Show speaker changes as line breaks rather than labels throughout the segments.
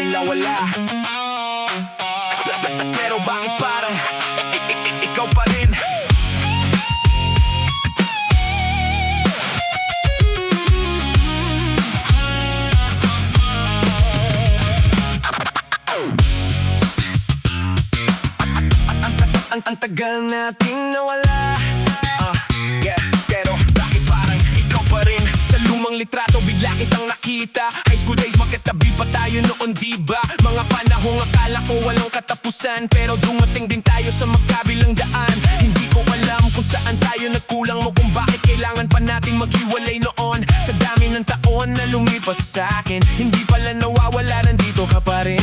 natin nawala. Pero bakit parang ikaw pa rin? Ang tagal nating nawala. Yeah, pero bakit parang ikaw pa rin? Sa lumang litrato bigla kitang nakita. High school days magkatabi pa tayo noon, diba? Mga panahong akala ko walang katapusan, pero dumating din tayo sa magkabilang daan. Hindi ko alam kung saan tayo nagkulang mo, kung bakit kailangan pa nating maghiwalay noon. Sa dami ng taon na lumipas sa akin, hindi pala nawawala, nandito ka pa rin.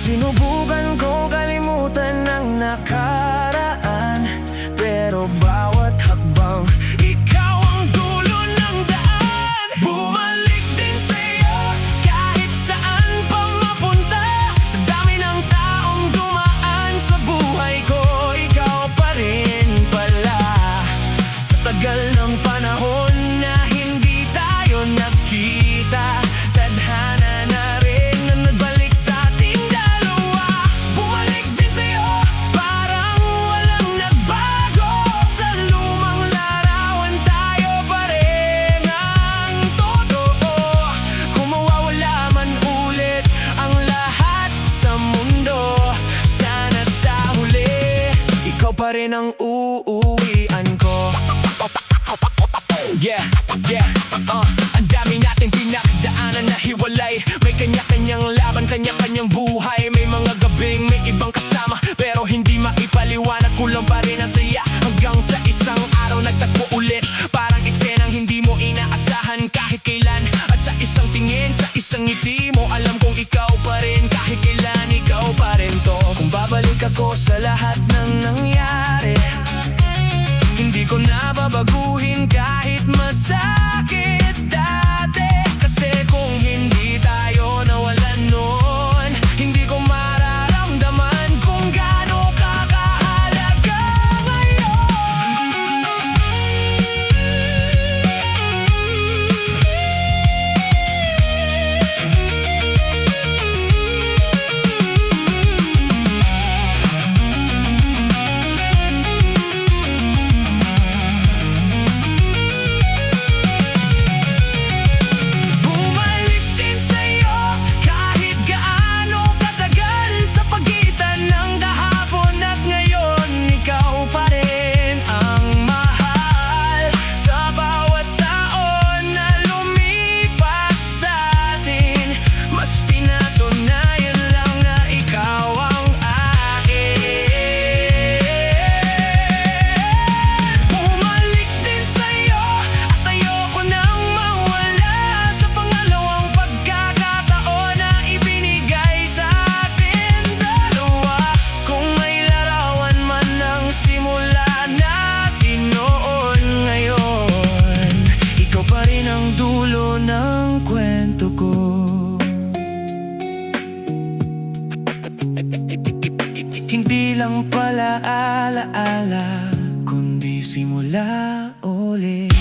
Sinubukan ko kalimutan ang nakaraan, pero bawat hakbang ikaw ang dulo ng daan. Bumalik din sa'yo kahit saan pa mapunta. Sa dami ng taong dumaan sa buhay ko, ikaw pa rin pala. Sa tagal ng panahon na hindi tayo nagkita, tadhana na rin na nagbalik sa ating dalawa. Bumalik din sa'yo, parang walang nagbago. Sa lumang larawan tayo pa rin ang totoo. Kung mawawala man ulit ang lahat sa mundo, sana sa huli ikaw pa rin ang uuwian ko. Yeah, yeah, ang dami natin pinagdaanan na hiwalay. May kanya-kanyang laban, kanya-kanyang buhay. May mga gabing may ibang kasama, pero hindi maipaliwanag, kulang pa rin ang saya. Hanggang sa isang araw nagtagpo ulit, parang eksenang hindi mo inaasahan kahit kailan. At sa isang tingin, sa isang ngiti mo, alam kong ikaw pa rin. Kahit kailan, ikaw pa rin to. Kung babalik ako sa lahat ng nangyari, hindi ko na babaguhin kahit masakit dati. Kasi kung hindi tayo nawalan noon, hindi ko mararamdaman kung gaano ka kahalaga ngayon. Bumalik din sa'yo kahit gaano katagal. Sa pagitan ng kahapon at ngayon, ikaw pa rin ang mahal. Sa bawat taon na lumipas sa atin, mas pinatunayan lang na ikaw ang akin. Bumalik din sa'yo at ayoko nang mawala. Sa pangalawang pagkakataon na ibinigay sa atin dalawa. Kung may larawan man ng simula natin noon, ngayon ikaw pa rin ang dulo ng kwento ko. Hindi lang pala alaala, kundi simula ulit.